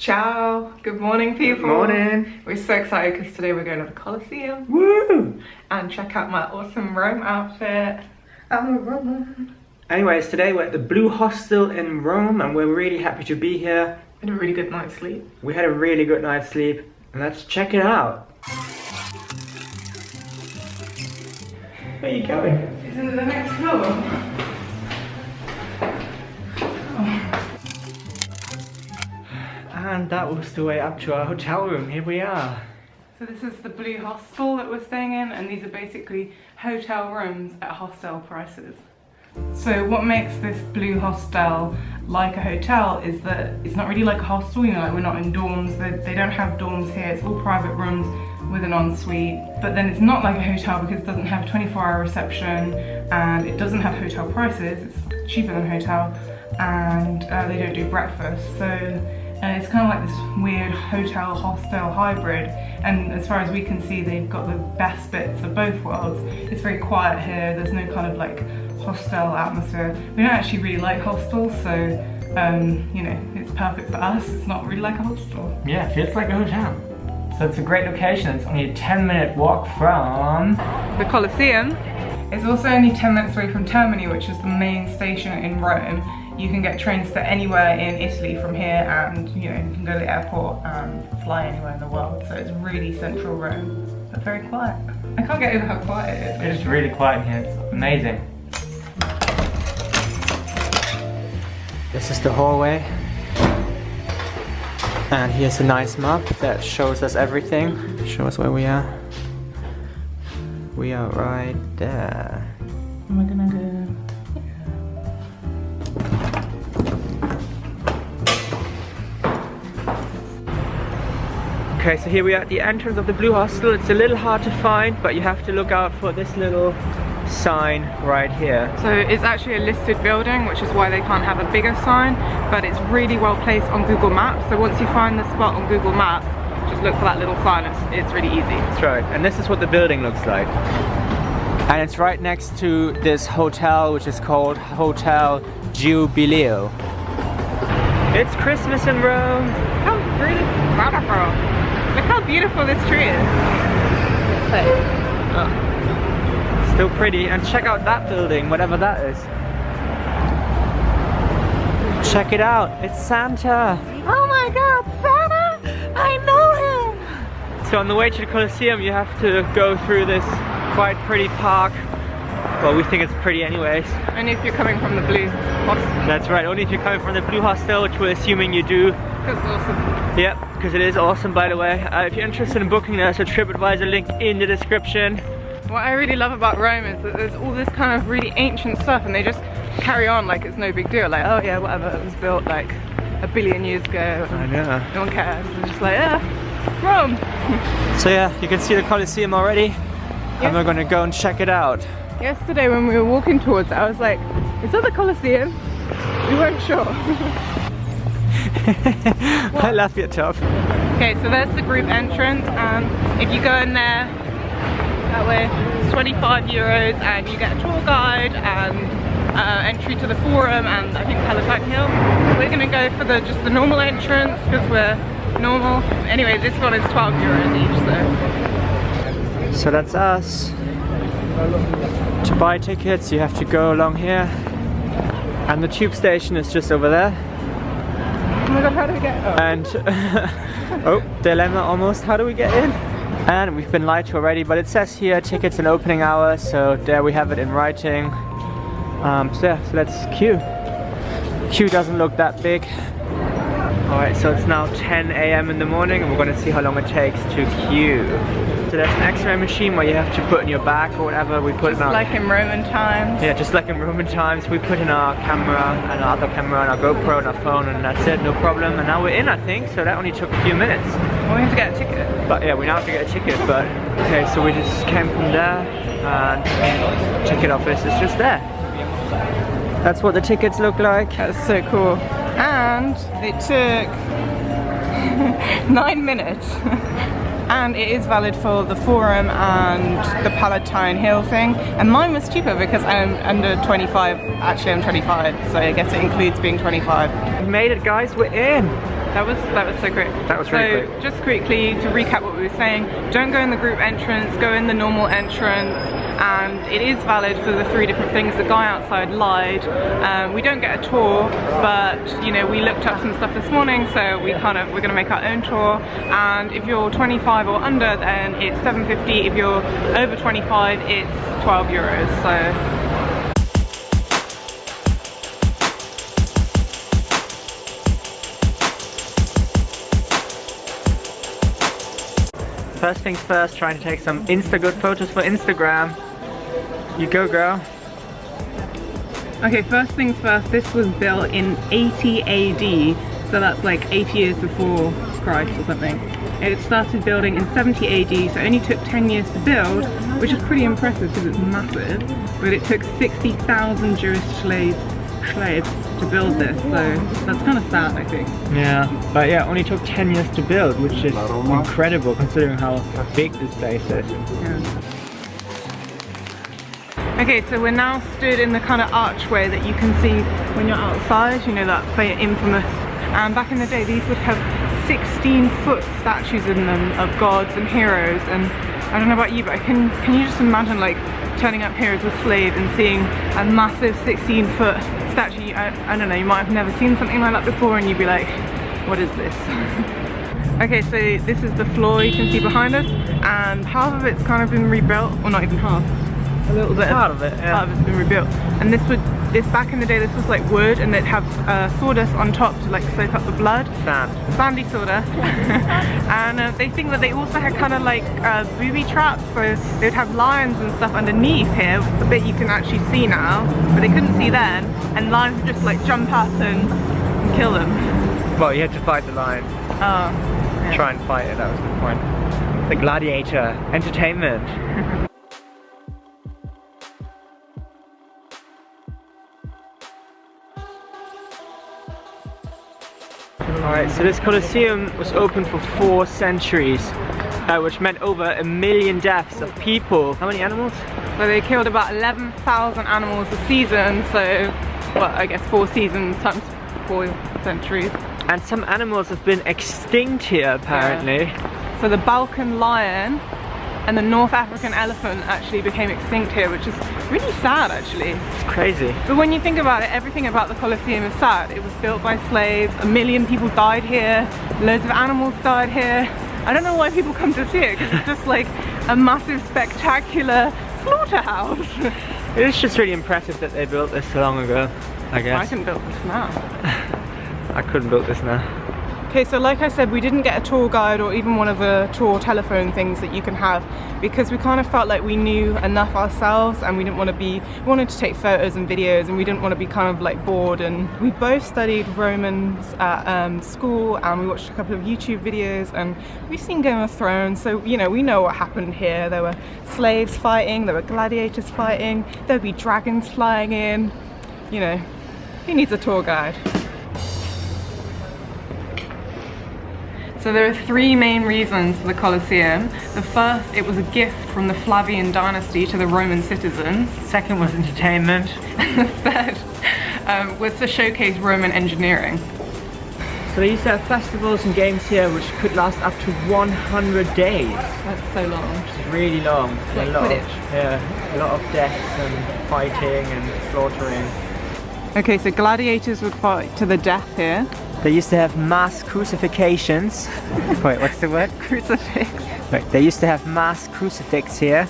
Ciao, good morning people. Good morning. We're so excited because today we're going to the Colosseum. Woo! And check out my awesome Rome outfit. I'm a Roman. Anyways, today we're at the Blue Hostel in Rome and we're really happy to be here. Had a really good night's sleep. We had a really good night's sleep and let's check it out. Where are you going? It's in the next floor. And that was the way up to our hotel room. Here we are. So this is the Blue Hostel that we're staying in, and these are basically hotel rooms at hostel prices. So what makes this Blue Hostel like a hotel is that it's not really like a hostel, you know, like we're not in dorms. They don't have dorms here, it's all private rooms with an ensuite. But then it's not like a hotel because it doesn't have 24-hour reception and it doesn't have hotel prices, it's cheaper than hotel, and they don't do breakfast. So it's kind of like this weird hotel hostel hybrid, and as far as we can see they've got the best bits of both worlds. It's very quiet here, there's no kind of like hostel atmosphere. We don't actually really like hostels, so you know, it's perfect for us. It's not really like a hostel. Yeah, it feels like a hotel. So it's a great location. It's only a 10-minute walk from the Colosseum. It's also only 10 minutes away from Termini, which is the main station in Rome. You can get trains to anywhere in Italy from here, and you know, you can go to the airport and fly anywhere in the world. So it's really central Rome, but very quiet. I can't get over how quiet it is. It's really quiet in here. It's amazing. This is the hallway. And here's a nice map that shows us everything. Show us where we are. We are right there. And we're gonna go. Okay, so here we are at the entrance of the Blue Hostel. It's a little hard to find, but you have to look out for this little sign right here. So it's actually a listed building, which is why they can't have a bigger sign, but it's really well placed on Google Maps. So once you find the spot on Google Maps, just look for that little sign. It's really easy. That's right, and this is what the building looks like. And it's right next to this hotel, which is called Hotel Giubileo. It's Christmas in Rome. How really beautiful. Look how beautiful this tree is. Oh. Still pretty, and check out that building, whatever that is. Check it out, it's Santa. Oh my god, Santa! I know him! So on the way to the Colosseum you have to go through this quite pretty park. Well, we think it's pretty anyways. Only if you're coming from the Blue Hostel. That's right, only if you're coming from the Blue Hostel, which we're assuming you do. Because it's awesome. Yep, because it is awesome, by the way. If you're interested in booking, there's a TripAdvisor link in the description. What I really love about Rome is that there's all this kind of really ancient stuff and they just carry on like it's no big deal. Like, oh yeah, whatever, it was built like a billion years ago. I know. No one cares. It's just like, yeah, Rome. So yeah, you can see the Colosseum already. And we're gonna go and check it out. Yesterday when we were walking towards it, I was like, is that the Colosseum? We weren't sure. I laugh at top. Okay, so there's the group entrance, and if you go in there that way, it's 25 euros and you get a tour guide and entry to the forum and I think Palatine Hill. We're gonna go for just the normal entrance because we're normal. Anyway, this one is 12 euros each, so. So that's us. To buy tickets you have to go along here, and the tube station is just over there. Oh my god, how do we get in? And oh, dilemma almost, how do we get in? And we've been lied to already, but it says here tickets and opening hours, so there we have it in writing. So yeah, so let's queue. Queue doesn't look that big. Alright, so it's now 10 AM in the morning and we're going to see how long it takes to queue. So there's an X-ray machine where you have to put in your bag or whatever. We put just in our, like in Roman times. Yeah, just like in Roman times. We put in our camera and our other camera and our GoPro and our phone, and that's it, no problem. And now we're in, I think, so that only took a few minutes. Well, we have to get a ticket. But yeah, we now have to get a ticket, but okay, so we just came from there and ticket office is just there. That's what the tickets look like. That's so cool. And it took 9 minutes. And it is valid for the Forum and the Palatine Hill thing. And mine was cheaper because I'm under 25. Actually, I'm 25, so I guess it includes being 25. We made it, guys, we're in. That was so great. That was really great. So just quickly to recap what we were saying, don't go in the group entrance, go in the normal entrance, and it is valid for the 3 different things. The guy outside lied. We don't get a tour, but you know, we looked up some stuff this morning, so we're gonna make our own tour. And if you're 25 or under, then it's $7.50. If you're over 25, it's 12 euros. So. First things first, trying to take some good photos for Instagram. You go, girl. Okay, first things first, this was built in 80 AD, so that's like 80 years before Christ or something. It started building in 70 AD, so it only took 10 years to build, which is pretty impressive because it's massive, but it took 60,000 Jewish slaves to build this, so that's kind of sad, I think. Yeah, but yeah, it only took 10 years to build, which is incredible considering how big this place is. Yeah. Okay, so we're now stood in the kind of archway that you can see when you're outside, you know, that infamous. And back in the day, these would have 16-foot statues in them of gods and heroes, and I don't know about you, but can you just imagine like turning up here as a slave and seeing a massive 16-foot statue? I don't know, you might have never seen something like that before and you'd be like, what is this? Okay, so this is the floor you can see behind us, and half of it's kind of been rebuilt, or not even half, a little bit. Part of it, yeah. Part of it's been rebuilt. And this back in the day, this was like wood, and they'd have sawdust on top to like soak up the blood. Sandy sawdust. And they think that they also had kind of like booby traps, so they'd have lions and stuff underneath here, the bit you can actually see now, but they couldn't see then, and lions would just like jump up and kill them. Well, you had to fight the lion. Oh. Yeah. Try and fight it, that was the point. The gladiator, entertainment. Alright, so this Colosseum was open for 4 centuries, which meant over 1 million deaths of people. How many animals? So they killed about 11,000 animals a season, so, well, I guess 4 seasons times 4 centuries. And some animals have been extinct here, apparently. Yeah. So the Balkan lion and the North African elephant actually became extinct here, which is really sad, actually. It's crazy. But when you think about it, everything about the Colosseum is sad. It was built by slaves, 1 million people died here, loads of animals died here. I don't know why people come to see it, because it's just like a massive, spectacular slaughterhouse. It is just really impressive that they built this so long ago, I guess. I can build this now. I couldn't build this now. Okay, so like I said, we didn't get a tour guide or even one of the tour telephone things that you can have, because we kind of felt like we knew enough ourselves, and we wanted to take photos and videos, and we didn't want to be kind of like bored. And we both studied Romans at school, and we watched a couple of YouTube videos, and we've seen Game of Thrones, so you know, we know what happened here. There were slaves fighting, there were gladiators fighting, there'd be dragons flying in. You know, who needs a tour guide? So there are 3 main reasons for the Colosseum. The first, it was a gift from the Flavian dynasty to the Roman citizens. Second was entertainment. And the third was to showcase Roman engineering. So they used to have festivals and games here which could last up to 100 days. That's so long. Which is really long. Like a lot Quidditch. A lot of deaths and fighting and slaughtering. Okay, so gladiators would fight to the death here. They used to have mass crucifixions. Wait, what's the word? Crucifix. Wait, they used to have mass crucifix here.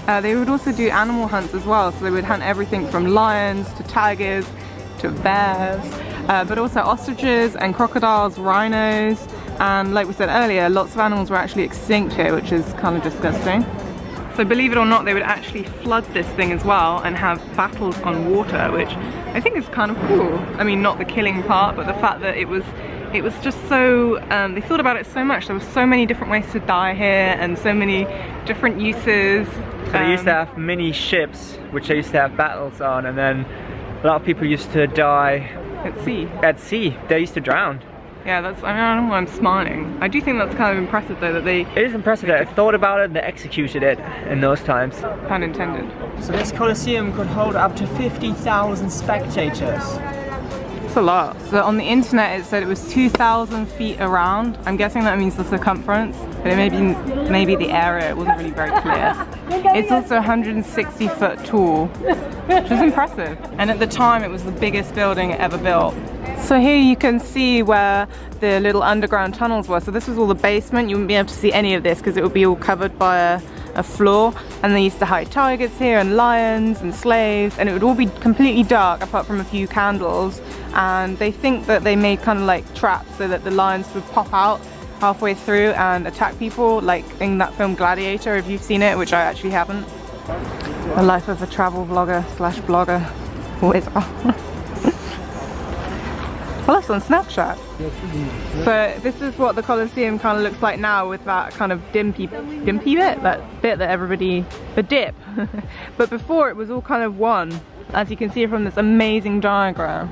They would also do animal hunts as well, so they would hunt everything from lions to tigers to bears, but also ostriches and crocodiles, rhinos, and like we said earlier, lots of animals were actually extinct here, which is kind of disgusting. So believe it or not, they would actually flood this thing as well and have battles on water, which I think is kind of cool. I mean, not the killing part, but the fact that it was just so, they thought about it so much. There were so many different ways to die here and so many different uses. So they used to have mini ships, which they used to have battles on, and then a lot of people used to die at sea. At sea, they used to drown. Yeah, I don't know why I'm smiling. I do think that's kind of impressive though, that they... It is impressive that they thought about it and they executed it in those times. Pun intended. So this Colosseum could hold up to 50,000 spectators. It's a lot. So on the internet it said it was 2,000 feet around. I'm guessing that means the circumference, but it maybe the area, it wasn't really very clear. It's also 160 foot tall, which is impressive. And at the time it was the biggest building ever built. So here you can see where the little underground tunnels were. So this was all the basement. You wouldn't be able to see any of this because it would be all covered by a floor. And they used to hide tigers here and lions and slaves, and it would all be completely dark apart from a few candles. And they think that they made kind of like traps so that the lions would pop out halfway through and attack people, like in that film Gladiator, if you've seen it, which I actually haven't. The life of a travel vlogger slash blogger. Always are. Well, that's on Snapchat. So this is what the Colosseum kind of looks like now, with that kind of dimpy bit, that bit that everybody, the dip. But before it was all kind of one, as you can see from this amazing diagram.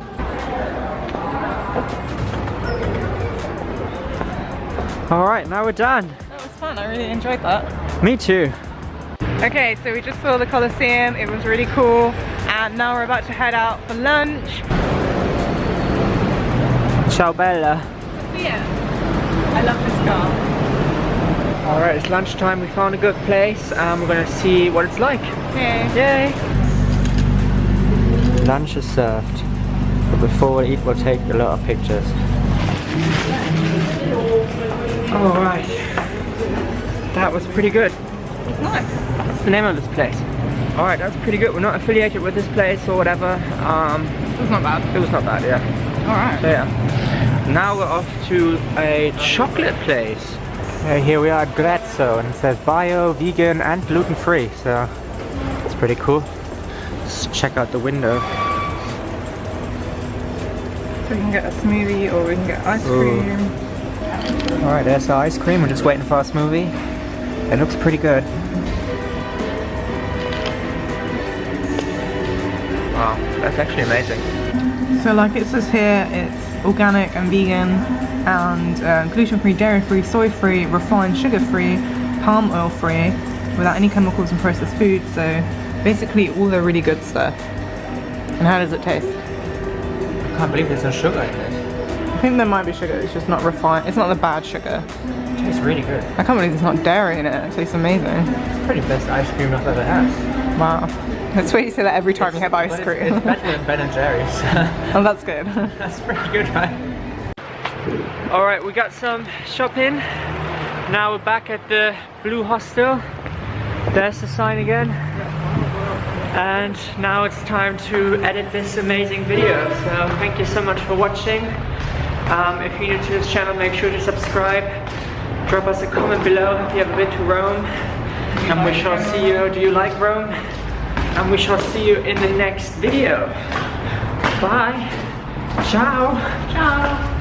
All right, now we're done. That was fun, I really enjoyed that. Me too. Okay, so we just saw the Colosseum, it was really cool, and now we're about to head out for lunch. Ciao Bella. Yeah, I love this car. Alright, it's lunchtime. We found a good place and we're gonna see what it's like. Okay. Yay! Lunch is served. But before we eat, we'll take a lot of pictures. Alright. That was pretty good. Nice. What's the name of this place? Alright, that's pretty good. We're not affiliated with this place or whatever. It was not bad. It was not bad, yeah. Alright. So yeah. Now we're off to a chocolate place. Here we are at Grezzo, and it says bio, vegan and gluten-free, so it's pretty cool. Let's check out the window. So we can get a smoothie or we can get ice cream. Alright, there's our ice cream. We're just waiting for our smoothie. It looks pretty good. Wow, that's actually amazing. So like it says here, it's organic and vegan and gluten-free, dairy-free, soy-free, refined sugar-free, palm oil-free, without any chemicals and processed foods. So basically all the really good stuff. And how does it taste? I can't believe there's no sugar in it. I think there might be sugar, it's just not refined. It's not the bad sugar. It tastes really good. I can't believe there's not dairy in it. It tastes amazing. It's probably the best ice cream I've ever had. Wow. That's why you say that every time you have ice cream. It's better than Ben & Jerry's. Oh, that's good. That's pretty good, right? Alright, we got some shopping. Now we're back at the Blue Hostel. There's the sign again. And now it's time to edit this amazing video. So thank you so much for watching. If you're new to this channel, make sure to subscribe. Drop us a comment below if you ever been to Rome. And we shall see you. Do you like Rome? And we shall see you in the next video. Bye. Ciao. Ciao.